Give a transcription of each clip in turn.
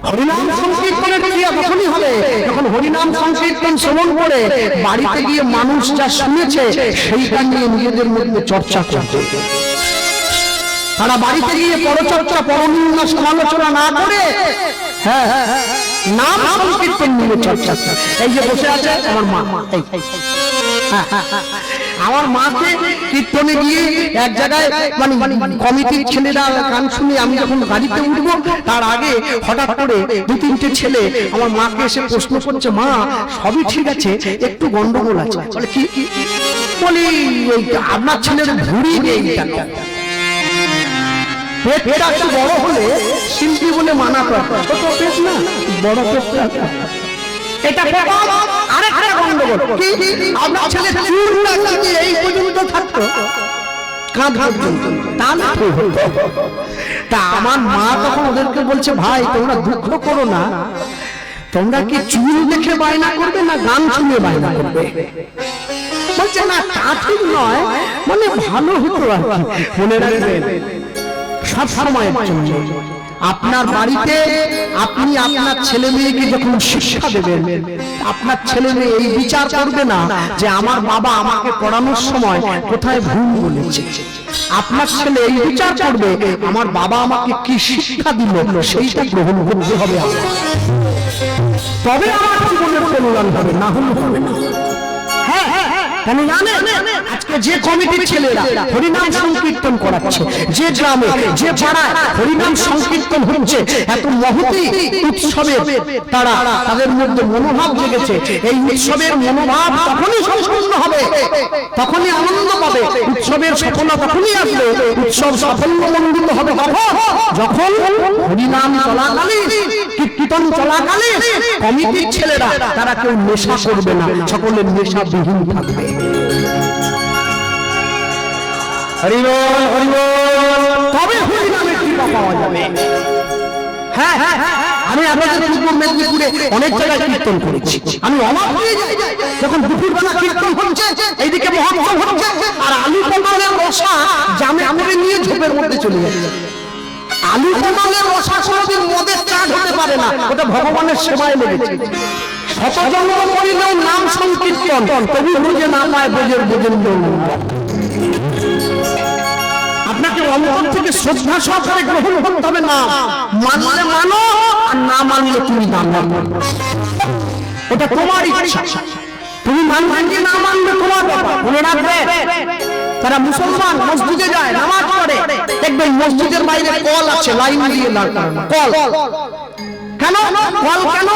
হরিনাম সংকীর্তনের ক্রিয়া তখনই হবে যখন হরিনাম সংকীর্তন শ্রবণ করে বাড়িতে গিয়ে মানুষ যা শুনেছে সেইটা নিয়ে নিজেদের মধ্যে চর্চা করবে। তারা বাড়িতে গিয়ে পরচর্চা পরনিন্দা সমালোচনা না করে নাম সংকীর্তন নিয়ে চর্চা। এই যে বসে আছে আমার মা, আমার মাকে কীর্তনে গিয়ে এক জায়গায় মানে কমিটির ছেলেরা গান শুনে আমি যখন গাড়িতে উঠবো তার আগে হঠাৎ করে দু তিনটে ছেলে আমার মাকে এসে প্রশ্ন করছে, মা সবই ঠিক আছে একটু গন্ডগোল আছে। বলে কি? বলি আপনার ছেলের ভুঁড়ি নেই কেন? পেটটা একটু বড় হলে শিল্পী বলে মানা করে, ছোট পেট না বড় পেটটা এটা আরেকটা গন্ডগোল। আপনার ছেলে চুলটা যদি এই পর্যন্ত থাকতো তা আমার মা তখন ওদেরকে বলছে, ভাই তোমরা দুঃখ করো না, তোমরা কি চুল দেখে বায়না করবে না গান শুনে বায়না করবে? বলছে না তা ঠিক নয়, মানে ভালো হতো আর কি। মনে রাখবেন সব সময়ের জন্য আপনার বাড়িতে আপনি আপনার ছেলে মেয়েকে যখন শিক্ষা দেবেন, আপনার ছেলে মেয়ে এই বিচার করবে না যে আমার বাবা আমাকে পড়ানোর সময় কোথায় ভুল বলেছে। আপনার ছেলে এই বিচার করবে আমার বাবা আমাকে কি শিক্ষা দিল সেইটা গ্রহণ করতে হবে, তবে আমার জীবনের কল্যাণ হবে, না হলে হবে না। কেন জানেন? আজকে যে কমিটির ছেলেরা হরিনাম সংকীর্তন করাচ্ছে, যে গ্রামে যে পাড়ায় হরিনাম সংকীর্তন হচ্ছে, এত মহতী উৎসবে তারা তাদের মধ্যে মনোভাব জেগেছে। এই উৎসবের মনোভাব তখনই সম্পূর্ণ হবে, তখনই আনন্দ পাবে। উৎসবের সফলতা তখনই আসবে, উৎসব সাফল্যমণ্ডিত হবে যখন হরিনাম চলাকালীন কীর্তন চলাকালীন কমিটির ছেলেরা তারা কেউ নেশা করবে না, সকলের নেশাবিহীন থাকবে। হরি বল হরি বল, তবে হরিনামের কৃপা পাওয়া যাবে। হ্যাঁ হ্যাঁ, আমি আপনাদের পূর্ব মেদিনীপুরে অনেক জায়গায় কীর্তন করেছি। আমি অবাক হয়ে যাই যখন দুপুরবেলা কীর্তন হচ্ছে, এইদিকে মহোৎসব হচ্ছে, আর আলু পটলের রসা জামে করে নিয়ে ঝোপের মধ্যে চলে যাচ্ছে। আলু পটলের রসা কোনোদিন মদের চাট হতে পারে না, ওটা ভগবানের সেবায় লেগেছে। শতজন্ম করিলেও নাম সংকীর্তন, তবু বুঝে না পায় বোঝের বোঝেন। আপনাকে অন্তর থেকে শ্রদ্ধা সহকারে গ্রহণ করতে হবে। না মানলে মানো, আর না মানলে তুমি না মানো, ওটা তোমার ইচ্ছা। তুমি মানবে কি না মানবে তোমার ব্যাপার। মনে রাখবে, তারা মুসলমান মসজিদে যায়, নামাজ পড়ে, দেখবেন মসজিদের বাইরে কল আছে, লাইন দিয়ে কল। কেন কল? কেন?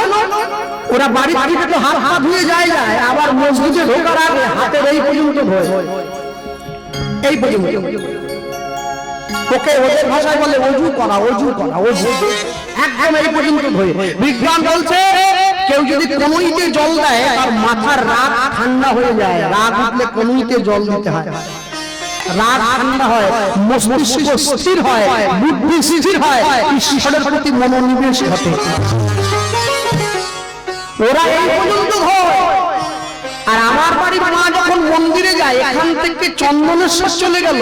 ওরা বাড়ি থেকে তো হাত পা ধুয়ে যায়, আবার মসজিদে ঢোকার আগে হাতের এই পর্যন্ত ধোয়, এই পর্যন্ত। ওকে ওদের ভাষায় বলে অজু করা, অজু করা, অজু একদম এই পর্যন্ত ধোয়। বিজ্ঞান বলছে কেউ যদি কনুইতে জল দেয় তার মাথার রাগ ঠান্ডা হয়ে যায়। রাগ উঠলে কনুইতে জল দিতে হয়, রাগ ঠান্ডা হয়, মস্তিষ্ক স্থির হয়, বুদ্ধি স্থির হয়, ঈশ্বরের প্রতি মনোনিবেশ ঘটে। ওরা এই পর্যন্ত হয়। আর আমার বাড়ির মা যখন মন্দিরে যায়, এখান থেকে চন্দনেশ্বর চলে গেল,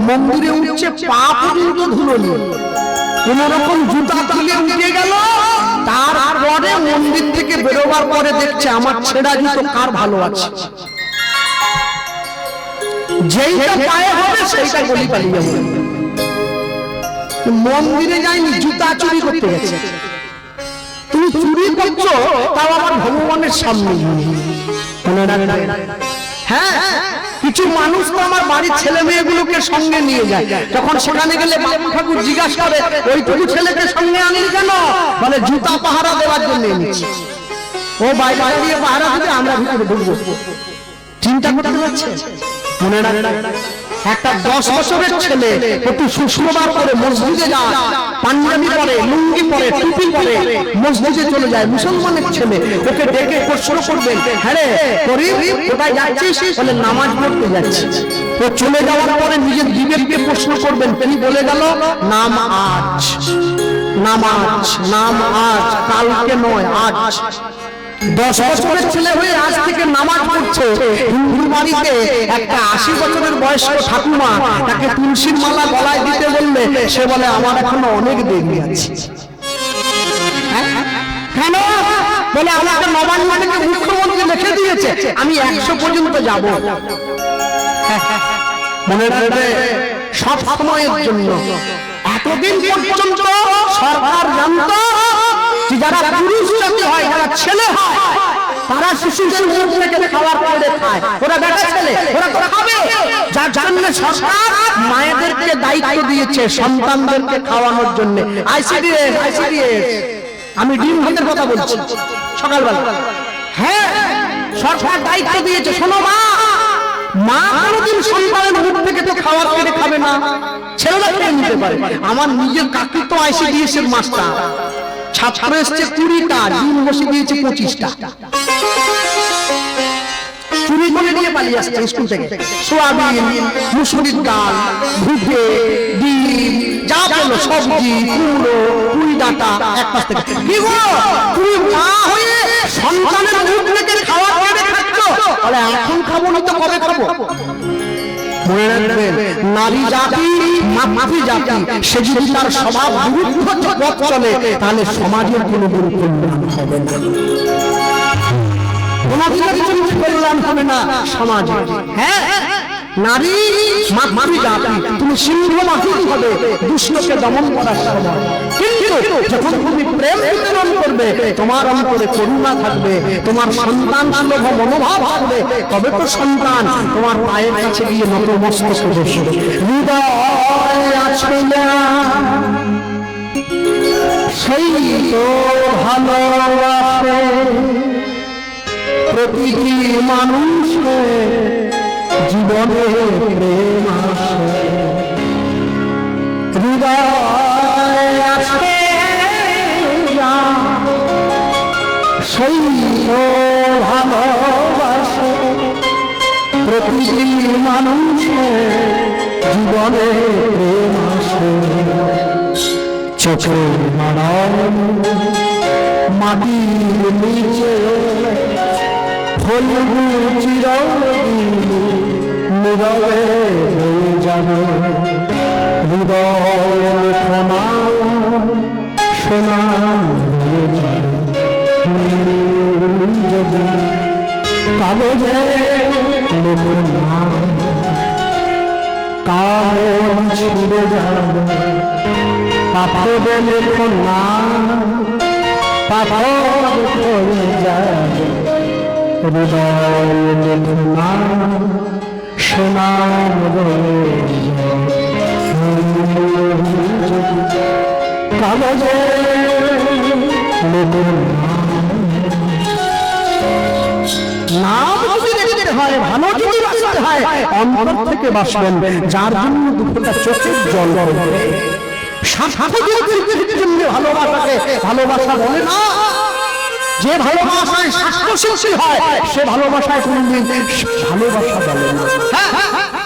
মন্দিরে উঠছে পা পর্যন্ত ধুলো নিয়ে, কোন রকম জুতা তুলে উঠে গেল। তারপরে মন্দির থেকে বেরোবার পরে দেখছে আমার ছেঁড়া জুতো কার ভালো আছে, যেইটা পায়ে হবে সেইটা গলি পালিয়ে যাবে। মন্দিরে যায়নি, জুতা চুরি করতে গেছে। তুমি চুরি করছো তাও আমার ভগবানের সামনে। হ্যাঁ, কিছু মানুষ তো আমার বাড়ির ছেলে মেয়েগুলোকে সঙ্গে নিয়ে যায়, যখন সেখানে গেলে বাবু ঠাকুর জিজ্ঞাসা করে ওইটুকু ছেলেকে সঙ্গে আনি কেন? বলে জুতা পাহারা দেওয়ার জন্য এনেছি। ও বাইরে দিয়ে পাহারা দিতে আমরা ভিতরে ঢুকবো। চিন্তা করতে পারছে? মনে রাখবে, একটা 10 বছরের ছেলে একটু সুষ্ঠুভাব করে মসজিদে যায়, পাঞ্জাবি পরে, লুঙ্গি পরে, টুপি পরে মসজিদে চলে যায়, মুসলমানের ছেলে। ওকে ডেকে প্রশ্ন করবেন, হ্যাঁ রে করিম কোথায় যাচ্ছিস? বলে নামাজ পড়তে যাচ্ছি। ও চলে যাওয়ার পরে নিজের বিবেককে প্রশ্ন করবেন, তিনি বলে গেল নাম আজ, নামাজ নাম আজ, কালকে নয় আজ। 10 বছরের ছেলে হয়ে আজ থেকে নামাজ পড়ছে। হিন্দু বাড়িতে একটা 80 বছরের বয়স্ক ঠাকুমা তাকে তুলসীর মালা গলায় দিতে বললে সে বলে আমার এখনো অনেক দেরি আছে। বলে আমাকে নবান্ন থেকে মুখ্যমন্ত্রী লিখে দিয়েছে আমি 100 পর্যন্ত যাব। মনে রাখবে সব সময়ের জন্য। এতদিন পর্যন্ত সরকার জানতো যে যারা পুরুষ জাতি হয়, যারা ছেলে হয়, তারা শিশুদের মুখ থেকে খাবার করে খায়, ওরা বেটা ছেলে, ওরা তো খাবে। যার জন্য সরকার মায়েদেরকে দায়িত্ব দিয়েছে সন্তানদেরকে খাওয়ানোর জন্য। আইসিডিএস আমি ডিম ভাতের কথা বলছি সকালবেলা। হ্যাঁ, সরকার দায়িত্ব দিয়েছে, শোনো মা কোনদিন সন্তানের মুখ থেকে তো খাবার কেড়ে খাবে না, ছেলেরা খেয়ে নিতে পারে। আমার নিজের কাকি তো আইসিডিএস এর মাস্টার, ছাত্র এসছে 20টা, ডিম বসে দিয়েছে 25টা। চুরি করে নিয়ে পালিয়ে আসছে স্কুল থেকে সোয়াবিন, মুসুরির ডাল, ভুট্টে, ডিম, যা পেলো সবজি, কুমড়ো, পুঁই ডাঁটা এক পাশ থেকে। কি গো তুমি মা হয়ে সন্তানের মুখ থেকে খাওয়া কেড়ে খাচ্ছ? বলে এখন খাবো না তো কবে খাবো? মনে রাখবেন, নারী জাতি মাতৃ জাতি, সে যদি তার স্বভাব বিরুদ্ধ পথ চলে তাহলে সমাজের কোনো কল্যাণ হবে না, কল্যাণ হবে না সমাজে। হ্যাঁ, নারী মাতৃ জাতি, তুমি সিংহ মাতৃ হবে দুষ্টকে দমন করার সময়। কিন্তু যখন তুমি প্রেম বিতরণ করবে, তোমার অন্তরে করুণা থাকবে, তোমার সন্তান সুলভ মনোভাব থাকবে, তবে তো সন্তান তোমার পায়ের কাছে গিয়ে নতমস্তক হবে। হৃদয় আছে না সেই তো ভালোবাসে প্রতিটি মানুষের জীবনে প্রেম আসে। হৃদয় আছে সেই তো ভালোবাসে প্রতিটি মানুষের জীবনে প্রেম আসে। চোখের মানব মাটির নিচে ফলগু চিরদিন নীরবে হয়ে যাবে। হৃদয় লেখনা সোনা হয়ে যাবে যদি কাগজে লেখনা কাগজ ছিঁড়ে যাবে। পাথরে লেখনা পাথর হয়ে যাবে। হৃদয় লেখনা সোনার কাগজে নাম যদি দেখতে হয়, ভালো যদি বাঁচতে হয়, অন্তর থেকে বাঁচবেন। যার জন্য দুঃখটা চোখের জল হবে। ভালোবাসাকে ভালোবাসা বলে না। যে ভালোবাসায় স্বাস্থ্যশীল হয় সে ভালোবাসায় কোনদিন ভালোবাসা বলে না।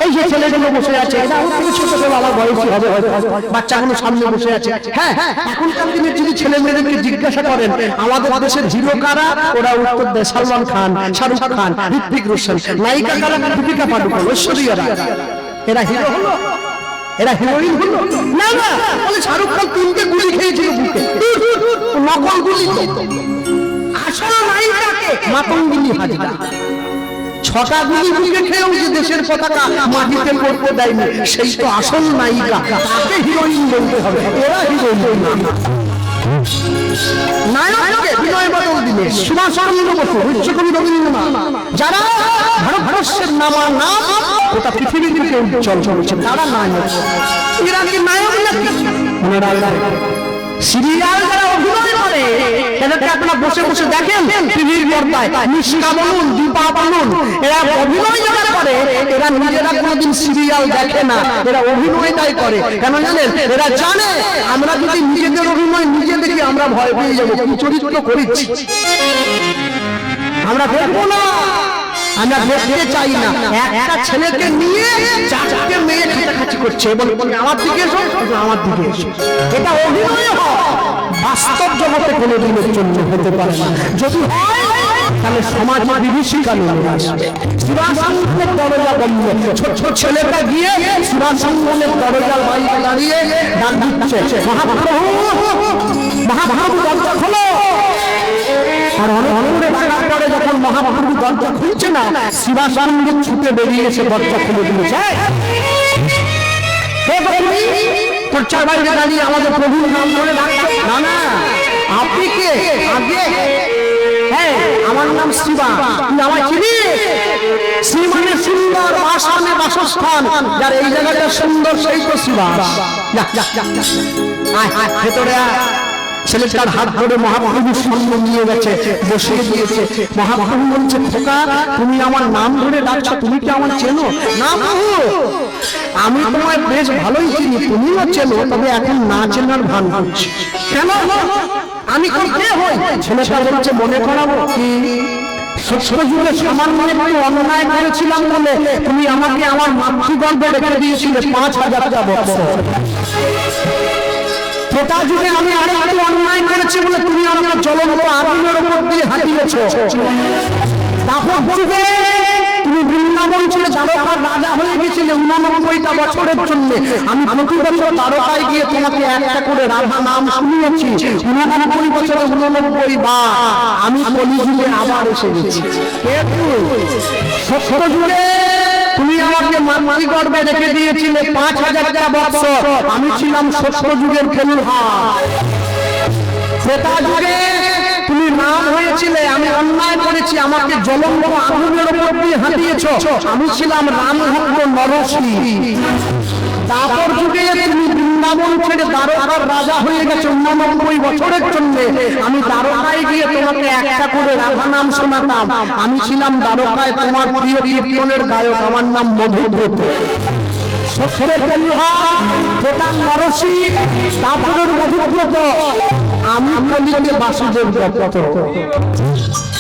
এই যে ছেলেগুলো বসে আছে, এটা ছোট ছোট আমার বয়সী হবে, বাচ্চাগুলো সামনে বসে আছে। হ্যাঁ, এখনকার দিনে যদি ছেলে মেয়েদেরকে জিজ্ঞাসা করেন আমাদের দেশের হিরো কারা, ওরা উত্তর দেয় সালমান খান, শাহরুখ খান, ঋত্বিক রোশন। নায়িকা কারা, দীপিকা পাডুকোন, ঐশ্বরিয়া রায়। এরা হিরো হলো? এরা হিরোইন হলো? না না, বলে শাহরুখ খান 3টে গুলি খেয়েছিল বুকে, নকল গুলি। আসল নায়িকাকে মাতঙ্গিনী হাজরা 6টা গুলি বুকে খেয়েও যে দেশের পতাকা মাটিতে পড়তে দেয়নি, সেই তো আসল নায়িকা, তাকে হিরোইন বলতে হবে। এরা হিরোইন না। নায়ককে বিনয় বাদল দীনেশ, সুভাষচন্দ্র বসু, বিশ্বকবি রবীন্দ্রনাথ, যারা ভারতবর্ষের নামার নাম গোটা পৃথিবী থেকে উজ্জ্বল করেছে, তারা নায়ক। এরা কি নায়ক নাকি? সিরিয়াল যারা অভিনয় করে তাদেরকে আপনারা বসে বসে দেখেন টিভির পর্দায়, নিষ্কা বলুন, দীপা বলুন, এরা অভিনয় যারা করে এরা নিজেরা কোনোদিন সিরিয়াল দেখে না, এরা অভিনয়টাই করে। কেন জানেন? এরা জানে আমরা যদি নিজেদের অভিনয় নিজে দেখি আমরা ভয় পেয়ে যাবো, কি চরিত্র করেছি আমরা দেখবো না, আমরা দেখতে চাই না। একটা ছেলেকে নিয়ে 4টে মেয়ে খাটাখাটি করছে এবং আমার দিকে এসো, আমার দিকে এসো। এটা অভিনয় হয়, বাস্তব জগতে কোনোদিনের জন্য হতে পারে না। যদি হয় তাহলে সমাজে বিভীষিকা নেমে আসবে। শিবাসঙ্গের দরজা বন্ধ, ছোট ছেলেটা গিয়ে শিবাসঙ্গের দরজার বাইরে দাঁড়িয়ে ডাক দিচ্ছে, মহাপ্রভু মহাপ্রভু দরজা খোলো। আর অনেক দূরে ডাকার পরে যখন মহাপ্রভু দরজা খুলছে না, শিবানন্দ ছুটে বেরিয়ে এসে দরজা খুলে দিয়েছে। তোর চার বাইরে দাঁড়িয়ে আমাদের প্রভুর নাম ধরে ডাকছে। না না, আপনি কে? আগে হ্যাঁ, আমার নাম শিবা। তুই আমার চিনিস? শ্রী মানে সুন্দর, বাস মানে বাসস্থান। যার এই জায়গাটা সুন্দর সেই তো শিবা। ভেতরে ছেলেটার হাত ধরে মহাপ্রভুর সামনে নিয়ে গেছে, বসিয়ে দিয়েছে। মহাপ্রভু বলছে, খোকা তুমি আমার নাম ধরে ডাকছো, তুমি কি আমার চেনো? না প্রভু, আমি তোমায় বেশ ভালোই চিনি, তুমিও চেনো, তবে এখন না চেনার ভান করছি। কেন? আমি কে হই? ছেলেটা বলছে, মনে করাবো কি সত্যযুগে সামান্য একটু অন্যায় করেছিলাম বলে তুমি আমাকে আমার মাতৃগর্ভে রেখে দিয়েছিলে 5000টা বছর। ত্রেতা যুগে আমি আরেকটু অন্যায় করেছি বলে তুমি আমার জ্বলন্ত আগুনের উপর দিয়ে হাঁটিয়েছো। তারপর যুগে তুমি বৃন্দাবন ছেড়ে দ্বারকার রাজা হয়ে গেছিলে 89টা বছরের জন্য। আমি প্রতি বছর দ্বারকায় গিয়ে তোমাকে একটা করে রাধা নাম শুনিয়েছি। 89 বছরে 89 বার আমি কলিযুগে আবার এসে গেছি। সত্য যুগে তুমি আমাকে মাতৃগর্ভে রেখে দিয়েছিলে 5000টা বছর, আমি ছিলাম সত্য যুগের ফেলুহার। ত্রেতা যুগে তুমি নাম হয়েছিলে, আমি অন্যায় করেছি, আমাকে জ্বলন্ত আগুনের উপর দিয়ে হাঁটিয়েছো, আমি ছিলাম রামভক্ত নরসি। তারপর যুগে তুমি বৃন্দাবন ছেড়ে দ্বারকার রাজা হয়ে গেছে 89 বছরের জন্য। আমি দ্বারকায় গিয়ে তোমাকে একটা করে রাধা নাম শোনাতাম, আমি ছিলাম দ্বারকায় তোমার প্রিয় কীর্তনের গায়ক, আমার নাম মধুব্রত। আমি কলিযুগে বাসুদেব দত্ত।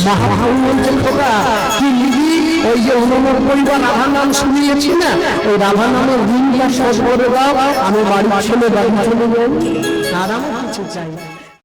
মহাপ্রভু বলছেন, খোকা কি লিখি? ওই যে 89 বার রাধা নাম শুনিয়েছি না, ওই রাধা নামের ঋণটা শোধ করে দাও, আমি বাড়ির ছেলে বাড়ি চলে যাই, আরাম কিছু চাই।